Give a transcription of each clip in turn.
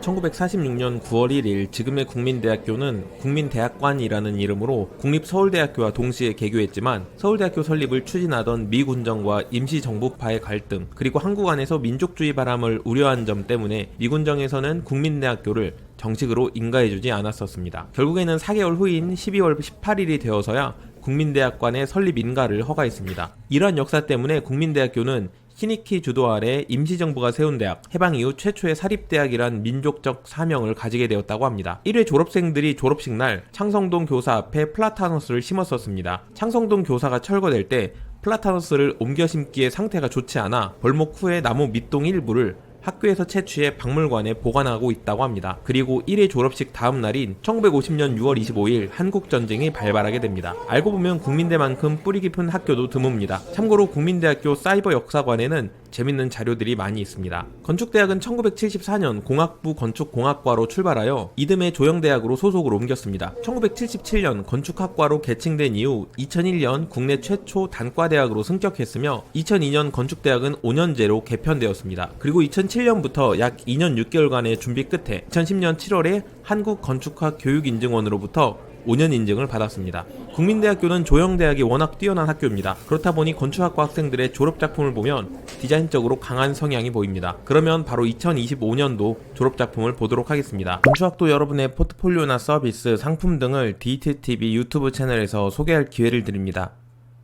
1946년 9월 1일 지금의 국민대학교는 국민대학관이라는 이름으로 국립서울대학교와 동시에 개교했지만 서울대학교 설립을 추진하던 미 군정과 임시정부파의 갈등 그리고 한국 안에서 민족주의 바람을 우려한 점 때문에 미 군정에서는 국민대학교를 정식으로 인가해주지 않았었습니다. 결국에는 4개월 후인 12월 18일이 되어서야 국민대학관의 설립 인가를 허가했습니다. 이러한 역사 때문에 국민대학교는 히니키 주도 아래 임시정부가 세운 대학, 해방 이후 최초의 사립대학이란 민족적 사명을 가지게 되었다고 합니다. 1회 졸업생들이 졸업식 날 창성동 교사 앞에 플라타너스를 심었었습니다. 창성동 교사가 철거될 때 플라타너스를 옮겨 심기에 상태가 좋지 않아 벌목 후에 나무 밑동 일부를 학교에서 채취해 박물관에 보관하고 있다고 합니다. 그리고 1회 졸업식 다음 날인 1950년 6월 25일 한국전쟁이 발발하게 됩니다. 알고 보면 국민대만큼 뿌리 깊은 학교도 드뭅니다. 참고로 국민대학교 사이버 역사관에는 재밌는 자료들이 많이 있습니다. 건축대학은 1974년 공학부 건축공학과로 출발하여 이듬해 조영대학으로 소속을 옮겼습니다. 1977년 건축학과로 개칭된 이후 2001년 국내 최초 단과대학으로 승격했으며 2002년 건축대학은 5년제로 개편되었습니다. 그리고 2007년부터 약 2년 6개월간의 준비 끝에 2010년 7월에 한국건축학교육인증원으로부터 5년 인증을 받았습니다. 국민대학교는 조영대학이 워낙 뛰어난 학교입니다. 그렇다 보니 건축학과 학생들의 졸업작품을 보면 디자인적으로 강한 성향이 보입니다. 그러면 바로 2025년도 졸업작품을 보도록 하겠습니다. 건축학도 여러분의 포트폴리오나 서비스, 상품 등을 DTTV 유튜브 채널에서 소개할 기회를 드립니다.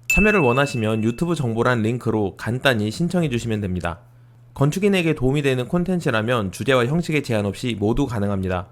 참여를 원하시면 유튜브 정보란 링크로 간단히 신청해 주시면 됩니다. 건축인에게 도움이 되는 콘텐츠라면 주제와 형식에 제한 없이 모두 가능합니다.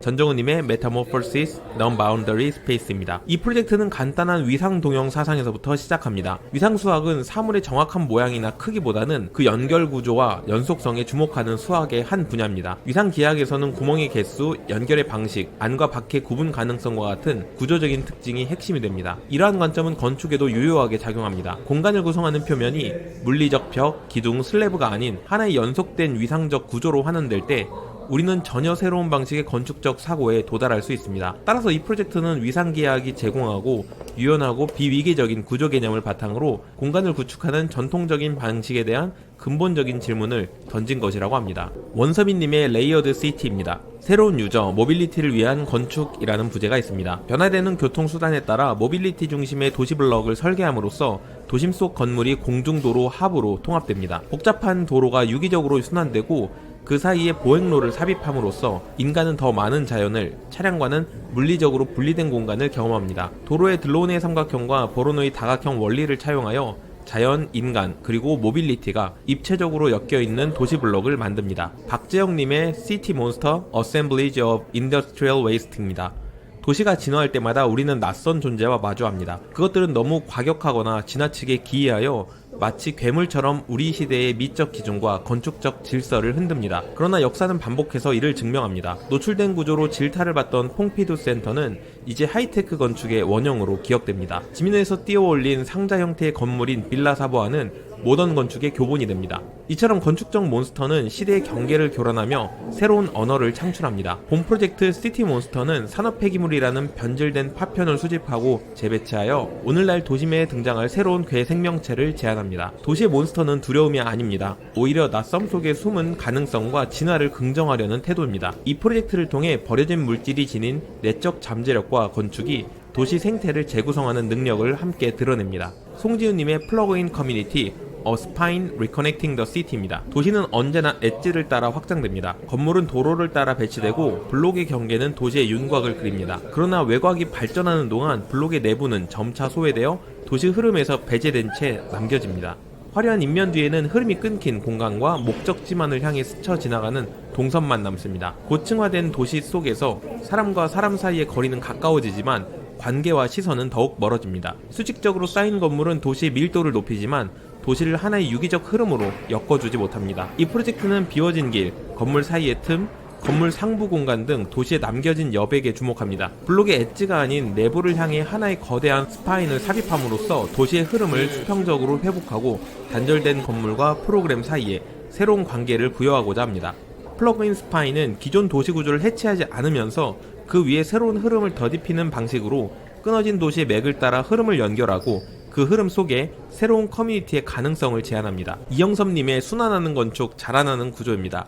전정우님의 메타모포시스 Non-Boundary Space입니다. 이 프로젝트는 간단한 위상 동형 사상에서부터 시작합니다. 위상 수학은 사물의 정확한 모양이나 크기보다는 그 연결 구조와 연속성에 주목하는 수학의 한 분야입니다. 위상 기하학에서는 구멍의 개수, 연결의 방식, 안과 밖의 구분 가능성과 같은 구조적인 특징이 핵심이 됩니다. 이러한 관점은 건축에도 유효하게 작용합니다. 공간을 구성하는 표면이 물리적 벽, 기둥, 슬래브가 아닌 하나의 연속된 위상적 구조로 환원될 때 우리는 전혀 새로운 방식의 건축적 사고에 도달할 수 있습니다. 따라서 이 프로젝트는 위상기하학이 제공하고 유연하고 비위기적인 구조 개념을 바탕으로 공간을 구축하는 전통적인 방식에 대한 근본적인 질문을 던진 것이라고 합니다. 원서민님의 레이어드 시티입니다. 새로운 유저, 모빌리티를 위한 건축이라는 부제가 있습니다. 변화되는 교통수단에 따라 모빌리티 중심의 도시블럭을 설계함으로써 도심 속 건물이 공중도로 하부로 통합됩니다. 복잡한 도로가 유기적으로 순환되고 그 사이에 보행로를 삽입함으로써 인간은 더 많은 자연을, 차량과는 물리적으로 분리된 공간을 경험합니다. 도로의 들로온의 삼각형과 보로노의 다각형 원리를 차용하여 자연, 인간, 그리고 모빌리티가 입체적으로 엮여있는 도시블록을 만듭니다. 박재영님의 시티 몬스터 어셈블리지 오브 인더스트리얼 웨이스트입니다. 도시가 진화할 때마다 우리는 낯선 존재와 마주합니다. 그것들은 너무 과격하거나 지나치게 기이하여 마치 괴물처럼 우리 시대의 미적 기준과 건축적 질서를 흔듭니다. 그러나 역사는 반복해서 이를 증명합니다. 노출된 구조로 질타를 받던 퐁피두 센터는 이제 하이테크 건축의 원형으로 기억됩니다. 지면에서 띄어올린 상자 형태의 건물인 빌라 사보아는 모던 건축의 교본이 됩니다. 이처럼 건축적 몬스터는 시대의 경계를 교란하며 새로운 언어를 창출합니다. 본 프로젝트 시티 몬스터는 산업 폐기물이라는 변질된 파편을 수집하고 재배치하여 오늘날 도심에 등장할 새로운 괴 생명체를 제안합니다. 도시의 몬스터는 두려움이 아닙니다. 오히려 낯섦 속의 숨은 가능성과 진화를 긍정하려는 태도입니다. 이 프로젝트를 통해 버려진 물질이 지닌 내적 잠재력과 건축이 도시 생태를 재구성하는 능력을 함께 드러냅니다. 송지훈님의 플러그인 커뮤니티 A Spine Reconnecting the City입니다. 도시는 언제나 엣지를 따라 확장됩니다. 건물은 도로를 따라 배치되고 블록의 경계는 도시의 윤곽을 그립니다. 그러나 외곽이 발전하는 동안 블록의 내부는 점차 소외되어 도시 흐름에서 배제된 채 남겨집니다. 화려한 인면 뒤에는 흐름이 끊긴 공간과 목적지만을 향해 스쳐 지나가는 동선만 남습니다. 고층화된 도시 속에서 사람과 사람 사이의 거리는 가까워지지만 관계와 시선은 더욱 멀어집니다. 수직적으로 쌓인 건물은 도시의 밀도를 높이지만 도시를 하나의 유기적 흐름으로 엮어주지 못합니다. 이 프로젝트는 비워진 길, 건물 사이의 틈, 건물 상부 공간 등 도시에 남겨진 여백에 주목합니다. 블록의 엣지가 아닌 내부를 향해 하나의 거대한 스파인을 삽입함으로써 도시의 흐름을 수평적으로 회복하고 단절된 건물과 프로그램 사이에 새로운 관계를 부여하고자 합니다. 플러그인 스파인은 기존 도시 구조를 해체하지 않으면서 그 위에 새로운 흐름을 더딥히는 방식으로 끊어진 도시의 맥을 따라 흐름을 연결하고 그 흐름 속에 새로운 커뮤니티의 가능성을 제안합니다. 이영섭님의 순환하는 건축, 자라나는 구조입니다.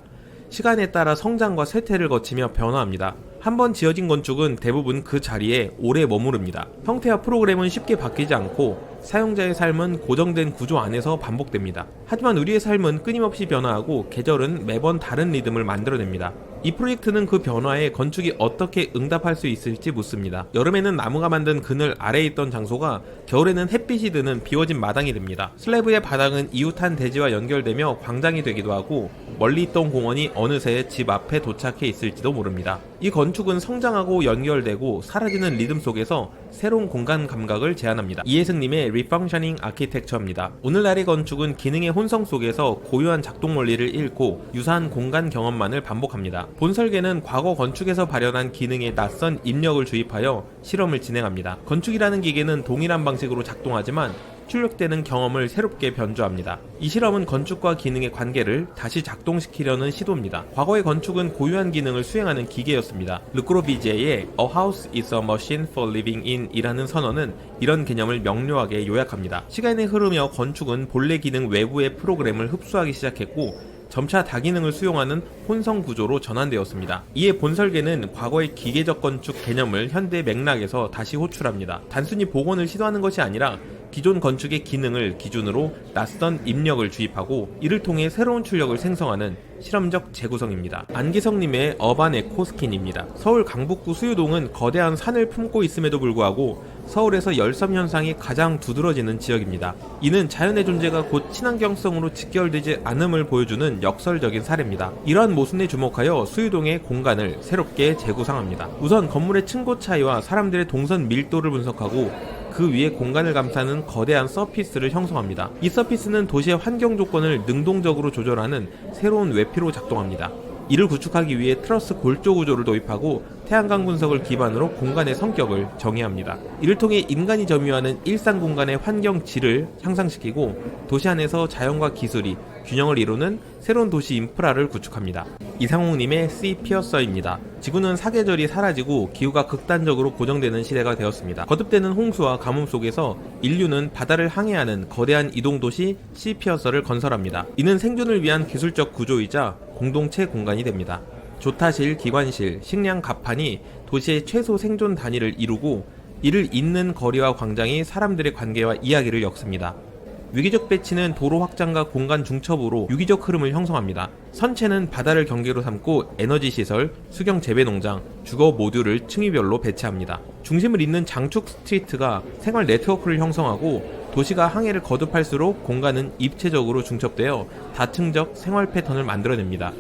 시간에 따라 성장과 쇠퇴를 거치며 변화합니다. 한번 지어진 건축은 대부분 그 자리에 오래 머무릅니다. 형태와 프로그램은 쉽게 바뀌지 않고 사용자의 삶은 고정된 구조 안에서 반복됩니다. 하지만 우리의 삶은 끊임없이 변화하고 계절은 매번 다른 리듬을 만들어냅니다. 이 프로젝트는 그 변화에 건축이 어떻게 응답할 수 있을지 묻습니다. 여름에는 나무가 만든 그늘 아래에 있던 장소가 겨울에는 햇빛이 드는 비워진 마당이 됩니다. 슬래브의 바닥은 이웃한 대지와 연결되며 광장이 되기도 하고 멀리 있던 공원이 어느새 집 앞에 도착해 있을지도 모릅니다. 이 건축은 성장하고 연결되고 사라지는 리듬 속에서 새로운 공간 감각을 제안합니다. 이혜승님의 리펑셔닝 아키텍처입니다. 오늘날의 건축은 기능의 혼성 속에서 고유한 작동 원리를 잃고 유사한 공간 경험만을 반복합니다. 본 설계는 과거 건축에서 발현한 기능에 낯선 입력을 주입하여 실험을 진행합니다. 건축이라는 기계는 동일한 방식으로 작동하지만 출력되는 경험을 새롭게 변주합니다. 이 실험은 건축과 기능의 관계를 다시 작동시키려는 시도입니다. 과거의 건축은 고유한 기능을 수행하는 기계였습니다. 르꼬르비제의 A house is a machine for living in 이라는 선언은 이런 개념을 명료하게 요약합니다. 시간이 흐르며 건축은 본래 기능 외부의 프로그램을 흡수하기 시작했고 점차 다기능을 수용하는 혼성 구조로 전환되었습니다. 이에 본설계는 과거의 기계적 건축 개념을 현대의 맥락에서 다시 호출합니다. 단순히 복원을 시도하는 것이 아니라 기존 건축의 기능을 기준으로 낯선 입력을 주입하고 이를 통해 새로운 출력을 생성하는 실험적 재구성입니다. 안기성님의 어반 에코스킨입니다. 서울 강북구 수유동은 거대한 산을 품고 있음에도 불구하고 서울에서 열섬 현상이 가장 두드러지는 지역입니다. 이는 자연의 존재가 곧 친환경성으로 직결되지 않음을 보여주는 역설적인 사례입니다. 이러한 모순에 주목하여 수유동의 공간을 새롭게 재구성합니다. 우선 건물의 층고 차이와 사람들의 동선 밀도를 분석하고 그 위에 공간을 감싸는 거대한 서피스를 형성합니다. 이 서피스는 도시의 환경 조건을 능동적으로 조절하는 새로운 외피로 작동합니다. 이를 구축하기 위해 트러스 골조 구조를 도입하고 태양광 분석을 기반으로 공간의 성격을 정의합니다. 이를 통해 인간이 점유하는 일상 공간의 환경 질을 향상시키고 도시 안에서 자연과 기술이 균형을 이루는 새로운 도시 인프라를 구축합니다. 이상홍님의 C 피어서입니다. 지구는 사계절이 사라지고 기후가 극단적으로 고정되는 시대가 되었습니다. 거듭되는 홍수와 가뭄 속에서 인류는 바다를 항해하는 거대한 이동도시 C 피어서를 건설합니다. 이는 생존을 위한 기술적 구조이자 공동체 공간이 됩니다. 조타실, 기관실, 식량 갑판이 도시의 최소 생존 단위를 이루고 이를 잇는 거리와 광장이 사람들의 관계와 이야기를 엮습니다. 위기적 배치는 도로 확장과 공간 중첩으로 유기적 흐름을 형성합니다. 선체는 바다를 경계로 삼고 에너지 시설, 수경 재배 농장, 주거 모듈을 층위별로 배치합니다. 중심을 잇는 장축 스트리트가 생활 네트워크를 형성하고 도시가 항해를 거듭할수록 공간은 입체적으로 중첩되어 다층적 생활 패턴을 만들어냅니다.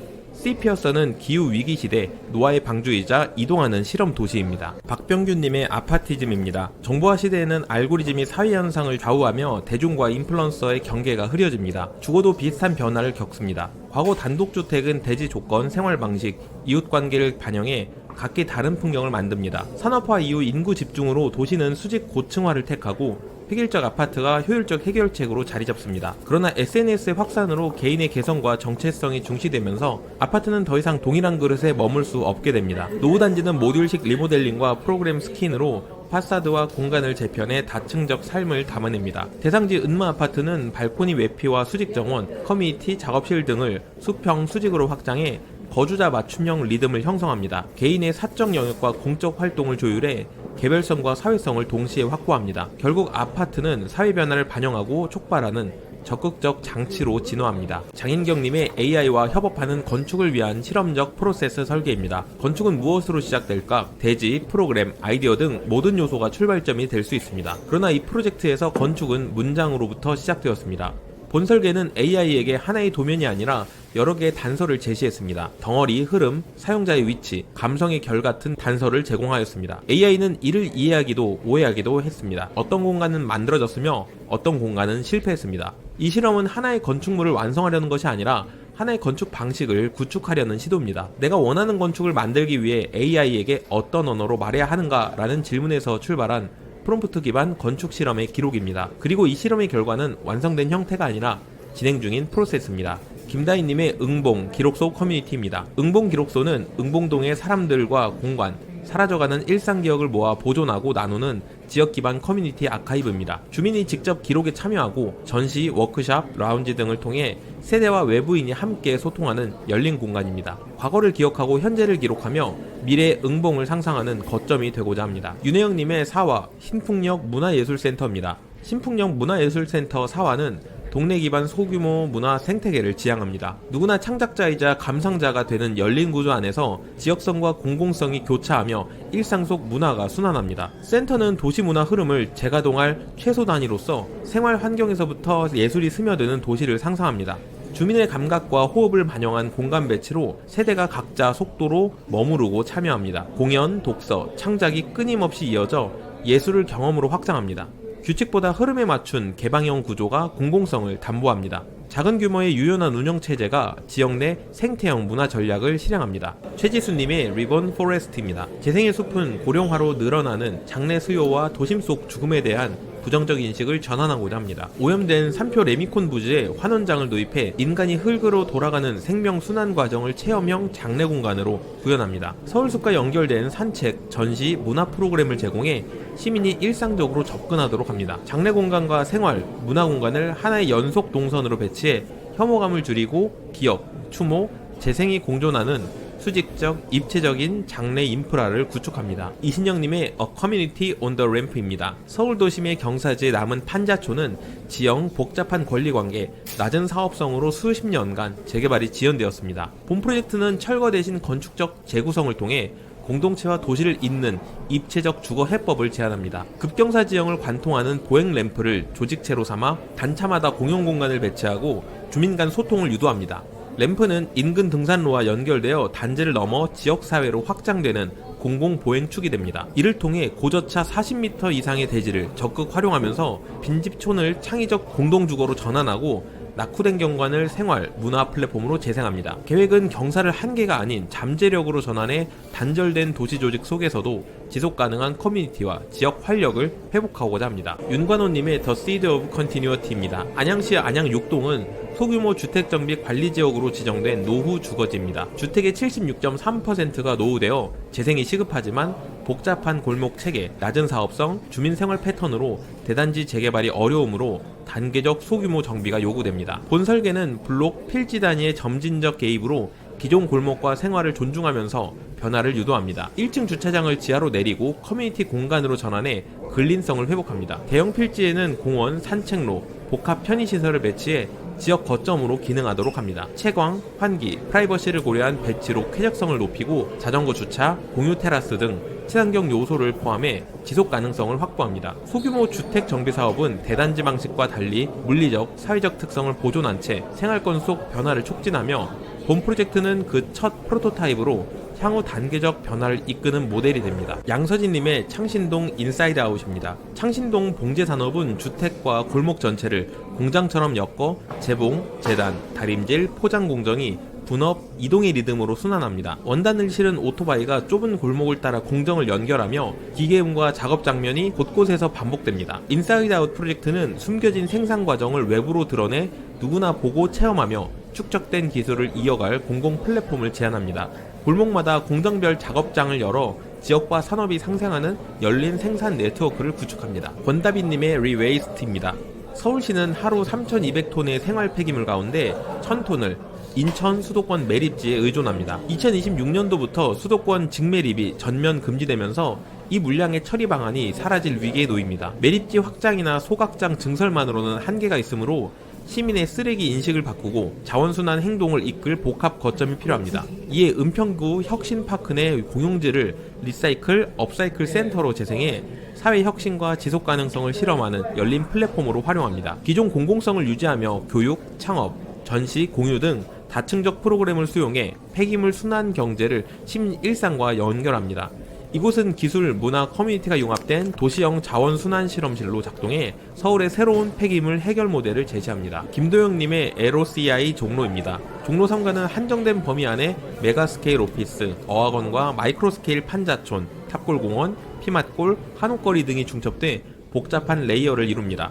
C 피어서는 기후 위기 시대 노화의 방주이자 이동하는 실험 도시입니다. 박병규님의 아파티즘입니다. 정보화 시대에는 알고리즘이 사회 현상을 좌우하며 대중과 인플루언서의 경계가 흐려집니다. 주거도 비슷한 변화를 겪습니다. 과거 단독주택은 대지 조건, 생활 방식, 이웃 관계를 반영해 각기 다른 풍경을 만듭니다. 산업화 이후 인구 집중으로 도시는 수직 고층화를 택하고 획일적 아파트가 효율적 해결책으로 자리 잡습니다. 그러나 SNS의 확산으로 개인의 개성과 정체성이 중시되면서 아파트는 더 이상 동일한 그릇에 머물 수 없게 됩니다. 노후단지는 모듈식 리모델링과 프로그램 스킨으로 파사드와 공간을 재편해 다층적 삶을 담아냅니다. 대상지 은마 아파트는 발코니 외피와 수직 정원, 커뮤니티, 작업실 등을 수평, 수직으로 확장해 거주자 맞춤형 리듬을 형성합니다. 개인의 사적 영역과 공적 활동을 조율해 개별성과 사회성을 동시에 확보합니다. 결국 아파트는 사회 변화를 반영하고 촉발하는 적극적 장치로 진화합니다. 장인경님의 AI와 협업하는 건축을 위한 실험적 프로세스 설계입니다. 건축은 무엇으로 시작될까? 대지, 프로그램, 아이디어 등 모든 요소가 출발점이 될 수 있습니다. 그러나 이 프로젝트에서 건축은 문장으로부터 시작되었습니다. 본 설계는 AI에게 하나의 도면이 아니라 여러 개의 단서를 제시했습니다. 덩어리, 흐름, 사용자의 위치, 감성의 결 같은 단서를 제공하였습니다. AI는 이를 이해하기도 오해하기도 했습니다. 어떤 공간은 만들어졌으며 어떤 공간은 실패했습니다. 이 실험은 하나의 건축물을 완성하려는 것이 아니라 하나의 건축 방식을 구축하려는 시도입니다. 내가 원하는 건축을 만들기 위해 AI에게 어떤 언어로 말해야 하는가라는 질문에서 출발한 프롬프트 기반 건축 실험의 기록입니다. 그리고 이 실험의 결과는 완성된 형태가 아니라 진행 중인 프로세스입니다. 김다희님의 응봉 기록소 커뮤니티입니다. 응봉 기록소는 응봉동의 사람들과 공간, 사라져가는 일상 기억을 모아 보존하고 나누는 지역 기반 커뮤니티 아카이브입니다. 주민이 직접 기록에 참여하고 전시, 워크샵, 라운지 등을 통해 세대와 외부인이 함께 소통하는 열린 공간입니다. 과거를 기억하고 현재를 기록하며 미래 응봉을 상상하는 거점이 되고자 합니다. 윤혜영님의 사화 신풍역 문화예술센터입니다. 신풍역 문화예술센터 사화는 동네 기반 소규모 문화 생태계를 지향합니다. 누구나 창작자이자 감상자가 되는 열린 구조 안에서 지역성과 공공성이 교차하며 일상 속 문화가 순환합니다. 센터는 도시문화 흐름을 재가동할 최소 단위로서 생활 환경에서부터 예술이 스며드는 도시를 상상합니다. 주민의 감각과 호흡을 반영한 공간 배치로 세대가 각자 속도로 머무르고 참여합니다. 공연, 독서, 창작이 끊임없이 이어져 예술을 경험으로 확장합니다. 규칙보다 흐름에 맞춘 개방형 구조가 공공성을 담보합니다. 작은 규모의 유연한 운영체제가 지역 내 생태형 문화 전략을 실행합니다. 최지수님의 리본 포레스트입니다. 재생의 숲은 고령화로 늘어나는 장래 수요와 도심 속 죽음에 대한 부정적 인식을 전환하고자 합니다. 오염된 산표 레미콘 부지에 환원장을 도입해 인간이 흙으로 돌아가는 생명 순환 과정을 체험형 장례 공간으로 구현합니다. 서울숲과 연결된 산책, 전시, 문화 프로그램을 제공해 시민이 일상적으로 접근하도록 합니다. 장례 공간과 생활, 문화 공간을 하나의 연속 동선으로 배치해 혐오감을 줄이고 기억, 추모, 재생이 공존하는 수직적, 입체적인 장래 인프라를 구축합니다. 이신영님의 A Community on the Ramp입니다. 서울 도심의 경사지에 남은 판자촌은 지형, 복잡한 권리관계, 낮은 사업성으로 수십 년간 재개발이 지연되었습니다. 본 프로젝트는 철거 대신 건축적 재구성을 통해 공동체와 도시를 잇는 입체적 주거 해법을 제안합니다. 급경사 지형을 관통하는 보행 램프를 조직체로 삼아 단차마다 공용 공간을 배치하고 주민 간 소통을 유도합니다. 램프는 인근 등산로와 연결되어 단지를 넘어 지역사회로 확장되는 공공보행축이 됩니다. 이를 통해 고저차 40m 이상의 대지를 적극 활용하면서 빈집촌을 창의적 공동주거로 전환하고 낙후된 경관을 생활, 문화 플랫폼으로 재생합니다. 계획은 경사를 한계가 아닌 잠재력으로 전환해 단절된 도시 조직 속에서도 지속가능한 커뮤니티와 지역 활력을 회복하고자 합니다. 윤관호님의 The Seed of Continuity입니다. 안양시 안양 6동은 소규모 주택정비 관리지역으로 지정된 노후 주거지입니다. 주택의 76.3%가 노후되어 재생이 시급하지만 복잡한 골목 체계, 낮은 사업성, 주민 생활 패턴으로 대단지 재개발이 어려우므로 단계적 소규모 정비가 요구됩니다. 본 설계는 블록 필지 단위의 점진적 개입으로 기존 골목과 생활을 존중하면서 변화를 유도합니다. 1층 주차장을 지하로 내리고 커뮤니티 공간으로 전환해 근린성을 회복합니다. 대형 필지에는 공원, 산책로, 복합 편의시설을 배치해 지역 거점으로 기능하도록 합니다. 채광, 환기, 프라이버시를 고려한 배치로 쾌적성을 높이고 자전거 주차, 공유 테라스 등 친환경 요소를 포함해 지속 가능성을 확보합니다. 소규모 주택 정비 사업은 대단지 방식과 달리 물리적, 사회적 특성을 보존한 채 생활권 속 변화를 촉진하며 본 프로젝트는 그 첫 프로토타입으로 향후 단계적 변화를 이끄는 모델이 됩니다. 양서진님의 창신동 인사이드 아웃입니다. 창신동 봉제산업은 주택과 골목 전체를 공장처럼 엮어 재봉, 재단, 다림질, 포장 공정이 분업, 이동의 리듬으로 순환합니다. 원단을 실은 오토바이가 좁은 골목을 따라 공정을 연결하며 기계음과 작업 장면이 곳곳에서 반복됩니다. 인사이드 아웃 프로젝트는 숨겨진 생산 과정을 외부로 드러내 누구나 보고 체험하며 축적된 기술을 이어갈 공공 플랫폼을 제안합니다. 골목마다 공정별 작업장을 열어 지역과 산업이 상생하는 열린 생산 네트워크를 구축합니다. 권다비님의 리웨이스트입니다. 서울시는 하루 3,200톤의 생활 폐기물 가운데 1,000톤을 인천 수도권 매립지에 의존합니다. 2026년도부터 수도권 직매립이 전면 금지되면서 이 물량의 처리 방안이 사라질 위기에 놓입니다. 매립지 확장이나 소각장 증설만으로는 한계가 있으므로 시민의 쓰레기 인식을 바꾸고 자원순환 행동을 이끌 복합 거점이 필요합니다. 이에 은평구 혁신파크 내 공용지를 리사이클, 업사이클 센터로 재생해 사회 혁신과 지속 가능성을 실험하는 열린 플랫폼으로 활용합니다. 기존 공공성을 유지하며 교육, 창업, 전시, 공유 등 다층적 프로그램을 수용해 폐기물 순환 경제를 시민 일상과 연결합니다. 이곳은 기술, 문화, 커뮤니티가 융합된 도시형 자원순환 실험실로 작동해 서울의 새로운 폐기물 해결 모델을 제시합니다. 김도영님의 LOCI 종로입니다. 종로 3가는 한정된 범위 안에 메가스케일 오피스, 어학원과 마이크로스케일 판자촌, 탑골공원, 피맛골, 한옥거리 등이 중첩돼 복잡한 레이어를 이룹니다.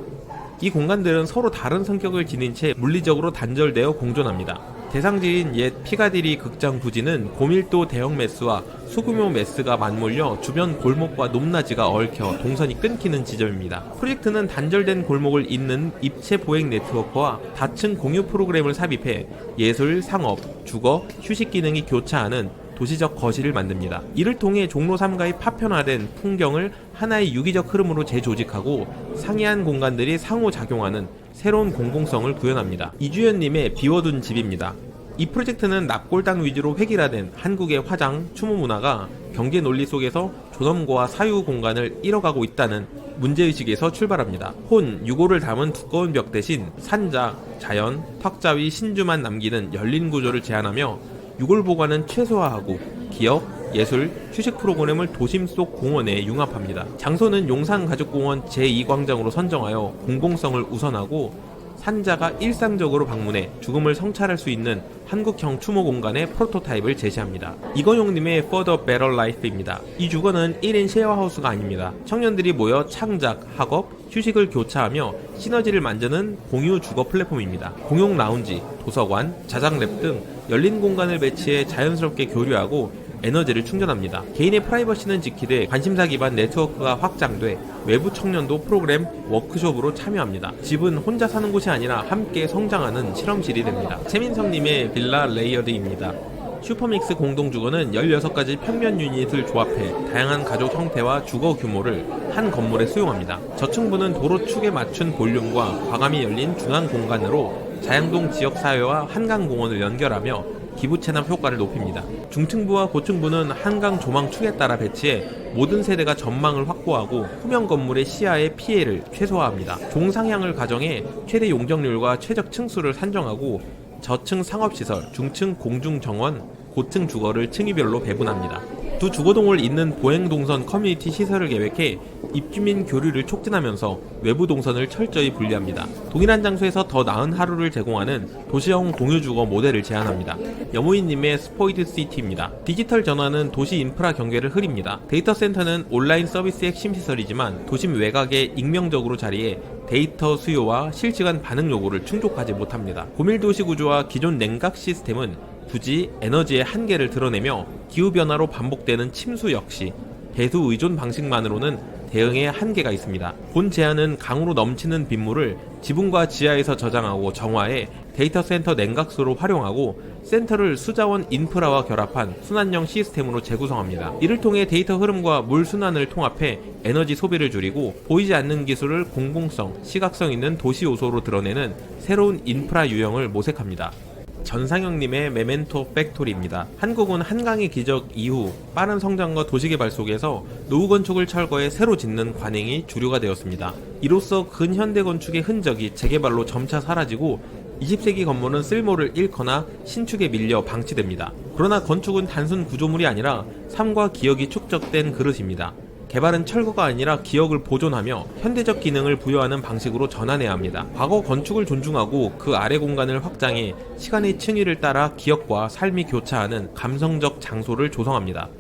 이 공간들은 서로 다른 성격을 지닌 채 물리적으로 단절되어 공존합니다. 대상지인 옛 피가디리 극장 부지는 고밀도 대형 매스와 소규모 매스가 맞물려 주변 골목과 높낮이가 얽혀 동선이 끊기는 지점입니다. 프로젝트는 단절된 골목을 잇는 입체 보행 네트워크와 다층 공유 프로그램을 삽입해 예술, 상업, 주거, 휴식 기능이 교차하는 도시적 거실을 만듭니다. 이를 통해 종로 3가의 파편화된 풍경을 하나의 유기적 흐름으로 재조직하고 상이한 공간들이 상호작용하는 새로운 공공성을 구현합니다. 이주연님의 비워둔 집입니다. 이 프로젝트는 납골당 위주로 획일화된 한국의 화장, 추모 문화가 경제 논리 속에서 존엄과 사유 공간을 잃어가고 있다는 문제의식에서 출발합니다. 혼, 유골을 담은 두꺼운 벽 대신 산자, 자연, 턱자 위 신주만 남기는 열린 구조를 제안하며 유골 보관은 최소화하고 기업, 예술, 휴식 프로그램을 도심 속 공원에 융합합니다. 장소는 용산가족공원 제2광장으로 선정하여 공공성을 우선하고 산자가 일상적으로 방문해 죽음을 성찰할 수 있는 한국형 추모 공간의 프로토타입을 제시합니다. 이건용님의 For the Better Life입니다. 이 주거는 1인 쉐어하우스가 아닙니다. 청년들이 모여 창작, 학업, 휴식을 교차하며 시너지를 만드는 공유 주거 플랫폼입니다. 공용 라운지, 도서관, 자작랩 등 열린 공간을 배치해 자연스럽게 교류하고 에너지를 충전합니다. 개인의 프라이버시는 지키되 관심사 기반 네트워크가 확장돼 외부 청년도 프로그램, 워크숍으로 참여합니다. 집은 혼자 사는 곳이 아니라 함께 성장하는 실험실이 됩니다. 최민성님의 빌라 레이어드입니다. 슈퍼믹스 공동주거는 16가지 평면 유닛을 조합해 다양한 가족 형태와 주거 규모를 한 건물에 수용합니다. 저층부는 도로 축에 맞춘 볼륨과 과감히 열린 중앙 공간으로 자양동 지역사회와 한강공원을 연결하며 기부 체납 효과를 높입니다. 중층부와 고층부는 한강 조망축에 따라 배치해 모든 세대가 전망을 확보하고 후면 건물의 시야의 피해를 최소화합니다. 종상향을 가정해 최대 용적률과 최적 층수를 산정하고 저층 상업시설, 중층 공중정원, 고층 주거를 층위별로 배분합니다. 두 주거동을 잇는 보행동선 커뮤니티 시설을 계획해 입주민 교류를 촉진하면서 외부 동선을 철저히 분리합니다. 동일한 장소에서 더 나은 하루를 제공하는 도시형 공유주거 모델을 제안합니다. 여무인님의 스포이드 시티입니다. 디지털 전환은 도시 인프라 경계를 흐립니다. 데이터 센터는 온라인 서비스 핵심 시설이지만 도심 외곽에 익명적으로 자리해 데이터 수요와 실시간 반응 요구를 충족하지 못합니다. 고밀도시 구조와 기존 냉각 시스템은 부지, 에너지의 한계를 드러내며 기후변화로 반복되는 침수 역시 배수 의존 방식만으로는 대응에 한계가 있습니다. 본 제안은 강으로 넘치는 빗물을 지붕과 지하에서 저장하고 정화해 데이터 센터 냉각수로 활용하고 센터를 수자원 인프라와 결합한 순환형 시스템으로 재구성합니다. 이를 통해 데이터 흐름과 물 순환을 통합해 에너지 소비를 줄이고 보이지 않는 기술을 공공성, 시각성 있는 도시 요소로 드러내는 새로운 인프라 유형을 모색합니다. 전상영님의 메멘토 팩토리입니다. 한국은 한강의 기적 이후 빠른 성장과 도시개발 속에서 노후 건축을 철거해 새로 짓는 관행이 주류가 되었습니다. 이로써 근현대 건축의 흔적이 재개발로 점차 사라지고 20세기 건물은 쓸모를 잃거나 신축에 밀려 방치됩니다. 그러나 건축은 단순 구조물이 아니라 삶과 기억이 축적된 그릇입니다. 개발은 철거가 아니라 기억을 보존하며 현대적 기능을 부여하는 방식으로 전환해야 합니다. 과거 건축을 존중하고 그 아래 공간을 확장해 시간의 층위를 따라 기억과 삶이 교차하는 감성적 장소를 조성합니다.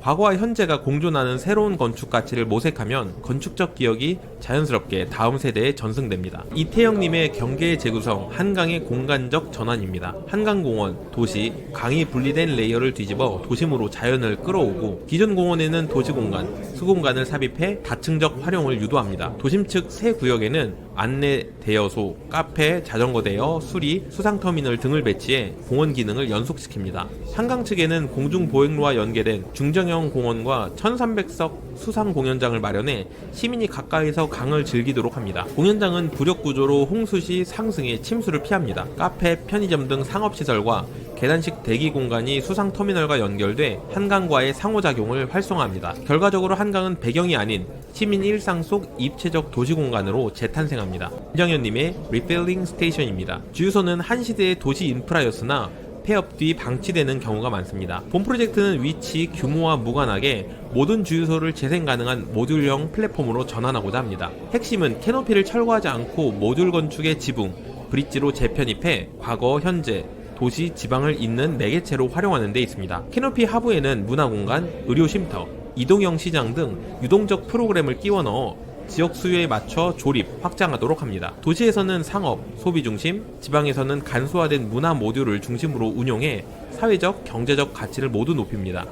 과거와 현재가 공존하는 새로운 건축 가치를 모색하면 건축적 기억이 자연스럽게 다음 세대에 전승됩니다. 이태영님의 경계의 재구성, 한강의 공간적 전환입니다. 한강공원, 도시, 강이 분리된 레이어를 뒤집어 도심으로 자연을 끌어오고 기존 공원에는 도시공간, 수공간을 삽입해 다층적 활용을 유도합니다. 도심 측 새 구역에는 안내 대여소, 카페, 자전거 대여, 수리, 수상터미널 등을 배치해 공원 기능을 연속시킵니다. 한강 측에는 공중보행로와 연계된 중정형 공원과 1300석 수상 공연장을 마련해 시민이 가까이서 강을 즐기도록 합니다. 공연장은 부력 구조로 홍수 시 상승에 침수를 피합니다. 카페, 편의점 등 상업시설과 계단식 대기 공간이 수상터미널과 연결돼 한강과의 상호작용을 활성화합니다. 결과적으로 한강은 배경이 아닌 시민 일상 속 입체적 도시공간으로 재탄생합니다. 김정현님의 리필링 스테이션입니다. 주유소는 한 시대의 도시 인프라였으나 폐업 뒤 방치되는 경우가 많습니다. 본 프로젝트는 위치, 규모와 무관하게 모든 주유소를 재생 가능한 모듈형 플랫폼으로 전환하고자 합니다. 핵심은 캐노피를 철거하지 않고 모듈 건축의 지붕, 브릿지로 재편입해 과거, 현재, 도시, 지방을 잇는 매개체로 활용하는 데 있습니다. 캐노피 하부에는 문화공간, 의료쉼터, 이동형 시장 등 유동적 프로그램을 끼워 넣어 지역 수요에 맞춰 조립, 확장하도록 합니다. 도시에서는 상업, 소비 중심, 지방에서는 간소화된 문화 모듈을 중심으로 운용해 사회적, 경제적 가치를 모두 높입니다.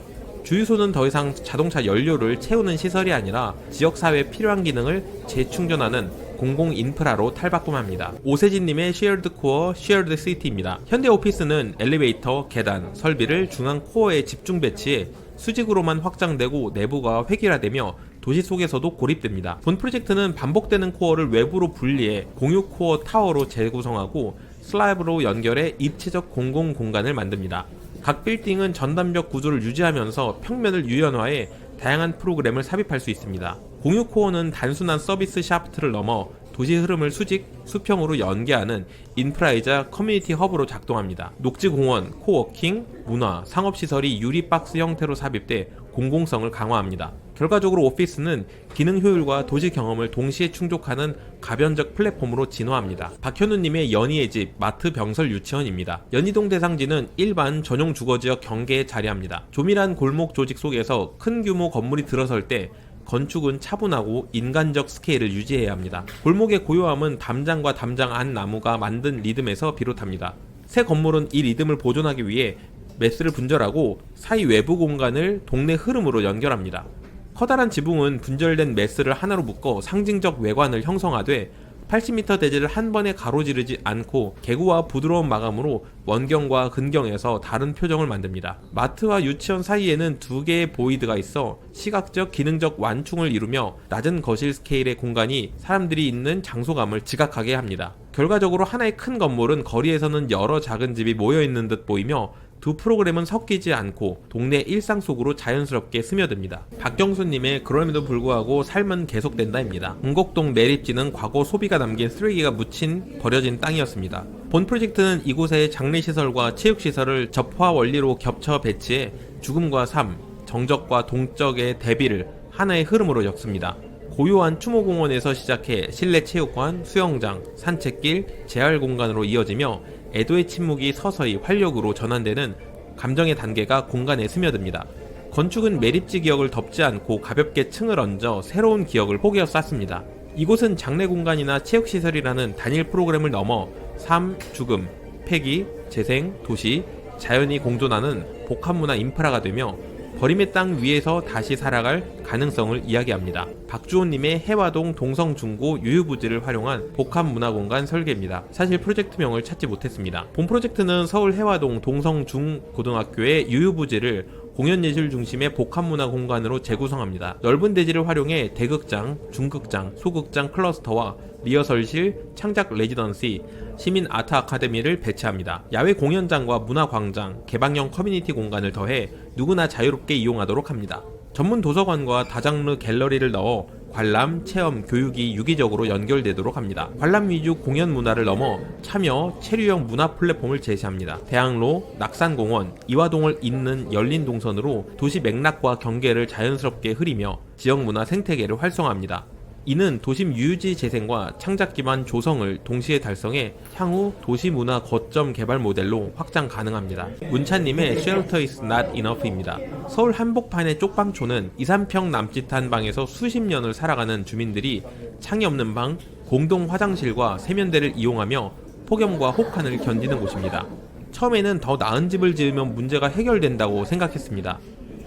주유소는 더 이상 자동차 연료를 채우는 시설이 아니라 지역사회에 필요한 기능을 재충전하는 공공 인프라로 탈바꿈합니다. 오세진님의 쉐어드 코어, 쉐어드 시티입니다. 현대 오피스는 엘리베이터, 계단, 설비를 중앙 코어에 집중 배치해 수직으로만 확장되고 내부가 획일화되며 도시 속에서도 고립됩니다. 본 프로젝트는 반복되는 코어를 외부로 분리해 공유 코어 타워로 재구성하고 슬라브로 연결해 입체적 공공 공간을 만듭니다. 각 빌딩은 전단벽 구조를 유지하면서 평면을 유연화해 다양한 프로그램을 삽입할 수 있습니다. 공유 코어는 단순한 서비스 샤프트를 넘어 도시 흐름을 수직, 수평으로 연계하는 인프라이자 커뮤니티 허브로 작동합니다. 녹지공원, 코워킹, 문화, 상업시설이 유리박스 형태로 삽입돼 공공성을 강화합니다. 결과적으로 오피스는 기능 효율과 도시 경험을 동시에 충족하는 가변적 플랫폼으로 진화합니다. 박현우님의 연희의 집, 마트 병설 유치원입니다. 연희동 대상지는 일반 전용 주거지역 경계에 자리합니다. 조밀한 골목 조직 속에서 큰 규모 건물이 들어설 때 건축은 차분하고 인간적 스케일을 유지해야 합니다. 골목의 고요함은 담장과 담장 안 나무가 만든 리듬에서 비롯합니다. 새 건물은 이 리듬을 보존하기 위해 매스를 분절하고 사이 외부 공간을 동네 흐름으로 연결합니다. 커다란 지붕은 분절된 매스를 하나로 묶어 상징적 외관을 형성하되 80m 대지를 한 번에 가로지르지 않고 개구와 부드러운 마감으로 원경과 근경에서 다른 표정을 만듭니다. 마트와 유치원 사이에는 두 개의 보이드가 있어 시각적, 기능적 완충을 이루며 낮은 거실 스케일의 공간이 사람들이 있는 장소감을 지각하게 합니다. 결과적으로 하나의 큰 건물은 거리에서는 여러 작은 집이 모여있는 듯 보이며 두 프로그램은 섞이지 않고 동네 일상 속으로 자연스럽게 스며듭니다. 박경수님의 그럼에도 불구하고 삶은 계속된다입니다. 은곡동 매립지는 과거 소비가 담긴 쓰레기가 묻힌 버려진 땅이었습니다. 본 프로젝트는 이곳의 장례시설과 체육시설을 접화 원리로 겹쳐 배치해 죽음과 삶, 정적과 동적의 대비를 하나의 흐름으로 엮습니다. 고요한 추모공원에서 시작해 실내 체육관, 수영장, 산책길, 재활 공간으로 이어지며 애도의 침묵이 서서히 활력으로 전환되는 감정의 단계가 공간에 스며듭니다. 건축은 매립지 기억을 덮지 않고 가볍게 층을 얹어 새로운 기억을 포개어 쌓습니다. 이곳은 장례 공간이나 체육시설이라는 단일 프로그램을 넘어 삶, 죽음, 폐기, 재생, 도시, 자연이 공존하는 복합문화 인프라가 되며 버림의 땅 위에서 다시 살아갈 가능성을 이야기합니다. 박주호님의 해화동 동성중고 유유부지를 활용한 복합문화공간 설계입니다. 사실 프로젝트명을 찾지 못했습니다. 본 프로젝트는 서울 해화동 동성중고등학교의 유유부지를 공연예술 중심의 복합문화공간으로 재구성합니다. 넓은 대지를 활용해 대극장, 중극장, 소극장 클러스터와 리허설실, 창작 레지던시, 시민 아트 아카데미를 배치합니다. 야외 공연장과 문화광장, 개방형 커뮤니티 공간을 더해 누구나 자유롭게 이용하도록 합니다. 전문 도서관과 다장르 갤러리를 넣어 관람, 체험, 교육이 유기적으로 연결되도록 합니다. 관람 위주 공연 문화를 넘어 참여, 체류형 문화 플랫폼을 제시합니다. 대학로, 낙산공원, 이화동을 잇는 열린 동선으로 도시 맥락과 경계를 자연스럽게 흐리며 지역 문화 생태계를 활성화합니다. 이는 도심 유유지 재생과 창작 기반 조성을 동시에 달성해 향후 도시문화 거점 개발 모델로 확장 가능합니다. 문찬님의 Shelter is not enough입니다. 서울 한복판의 쪽방촌은 2~3평 남짓한 방에서 수십 년을 살아가는 주민들이 창이 없는 방, 공동 화장실과 세면대를 이용하며 폭염과 혹한을 견디는 곳입니다. 처음에는 더 나은 집을 지으면 문제가 해결된다고 생각했습니다.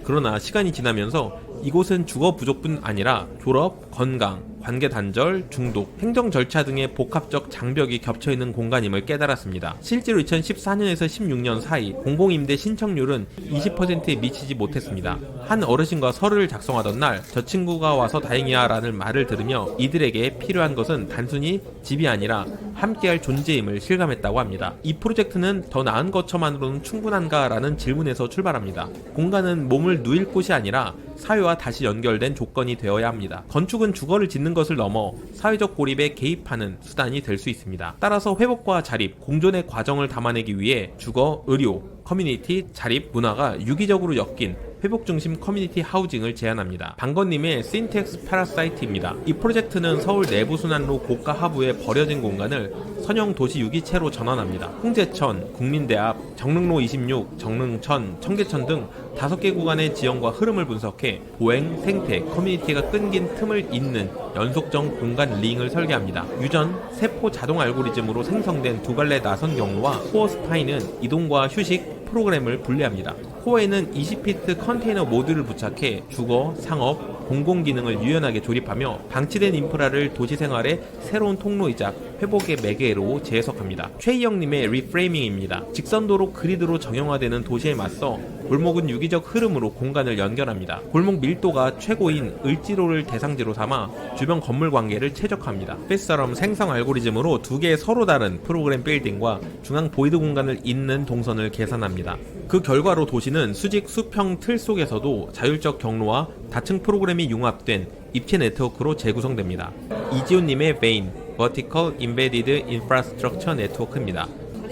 그러나 시간이 지나면서 이곳은 주거 부족뿐 아니라 졸업, 건강, 관계 단절, 중독, 행정 절차 등의 복합적 장벽이 겹쳐있는 공간임을 깨달았습니다. 실제로 2014년에서 16년 사이 공공임대 신청률은 20%에 미치지 못했습니다. 한 어르신과 서류를 작성하던 날 저 친구가 와서 다행이야 라는 말을 들으며 이들에게 필요한 것은 단순히 집이 아니라 함께할 존재임을 실감했다고 합니다. 이 프로젝트는 더 나은 것처만으로는 충분한가 라는 질문에서 출발합니다. 공간은 몸을 누일 곳이 아니라 사회와 다시 연결된 조건이 되어야 합니다. 건축은 주거를 짓는 것을 넘어 사회적 고립에 개입하는 수단이 될 수 있습니다. 따라서 회복과 자립, 공존의 과정을 담아내기 위해 주거, 의료, 커뮤니티, 자립, 문화가 유기적으로 엮인 회복 중심 커뮤니티 하우징을 제안합니다. 방건님의 신텍스 파라사이트입니다. 이 프로젝트는 서울 내부순환로 고가 하부에 버려진 공간을 선형 도시 유기체로 전환합니다. 홍제천, 국민대 앞, 정릉로 26, 정릉천, 청계천 등 5개 구간의 지형과 흐름을 분석해 보행, 생태, 커뮤니티가 끊긴 틈을 잇는 연속적 공간 링을 설계합니다. 유전, 세포 자동 알고리즘으로 생성된 두 갈래 나선 경로와 코어 스파이는 이동과 휴식, 프로그램을 분리합니다. 코어에는 20피트 컨테이너 모듈을 부착해 주거, 상업, 공공기능을 유연하게 조립하며 방치된 인프라를 도시생활의 새로운 통로이자 회복의 매개로 재해석합니다. 최희영님의 리프레이밍입니다. 직선도로 그리드로 정형화되는 도시에 맞서 골목은 유기적 흐름으로 공간을 연결합니다. 골목 밀도가 최고인 을지로를 대상지로 삼아 주변 건물 관계를 최적화합니다. 페스처럼 생성 알고리즘으로 2개의 서로 다른 프로그램 빌딩과 중앙 보이드 공간을 잇는 동선을 계산합니다. 그 결과로 도시는 수직 수평 틀 속에서도 자율적 경로와 다층 프로그램이 융합된 입체 네트워크로 재구성됩니다. 이지훈님의 베인, Vertical Embedded Infrastructure Network입니다.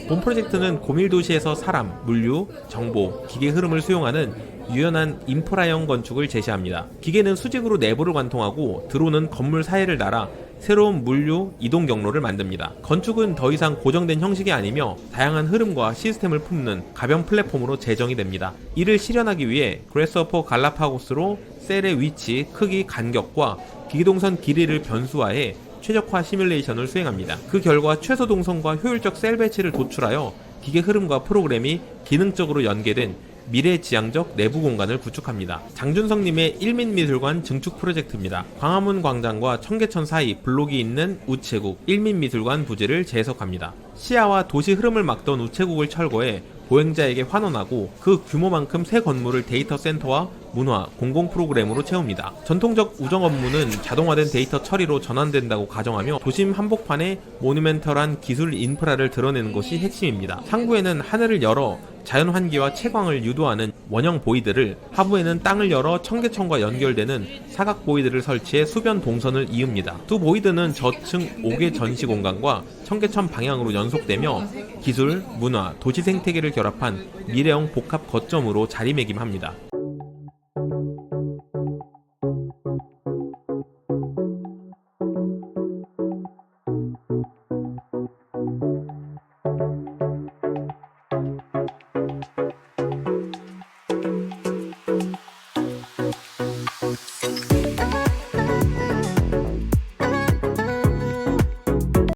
본 프로젝트는 고밀도시에서 사람, 물류, 정보, 기계 흐름을 수용하는 유연한 인프라형 건축을 제시합니다. 기계는 수직으로 내부를 관통하고 드론은 건물 사이를 날아 새로운 물류, 이동 경로를 만듭니다. 건축은 더 이상 고정된 형식이 아니며 다양한 흐름과 시스템을 품는 가변 플랫폼으로 재정이 됩니다. 이를 실현하기 위해 그래스허퍼 갈라파고스로 셀의 위치, 크기, 간격과 기동선 길이를 변수화해 최적화 시뮬레이션을 수행합니다. 그 결과 최소 동선과 효율적 셀 배치를 도출하여 기계 흐름과 프로그램이 기능적으로 연계된 미래지향적 내부 공간을 구축합니다. 장준성님의 일민미술관 증축 프로젝트입니다. 광화문 광장과 청계천 사이 블록이 있는 우체국 일민미술관 부지를 재해석합니다. 시야와 도시 흐름을 막던 우체국을 철거해 보행자에게 환원하고 그 규모만큼 새 건물을 데이터 센터와 문화, 공공 프로그램으로 채웁니다. 전통적 우정 업무는 자동화된 데이터 처리로 전환된다고 가정하며 도심 한복판에 모뉴멘털한 기술 인프라를 드러내는 것이 핵심입니다. 상부에는 하늘을 열어 자연 환기와 채광을 유도하는 원형 보이드를, 하부에는 땅을 열어 청계천과 연결되는 사각 보이드를 설치해 수변 동선을 이읍니다. 두 보이드는 저층 5개 전시 공간과 청계천 방향으로 연속되며 기술, 문화, 도시 생태계를 결합한 미래형 복합 거점으로 자리매김합니다.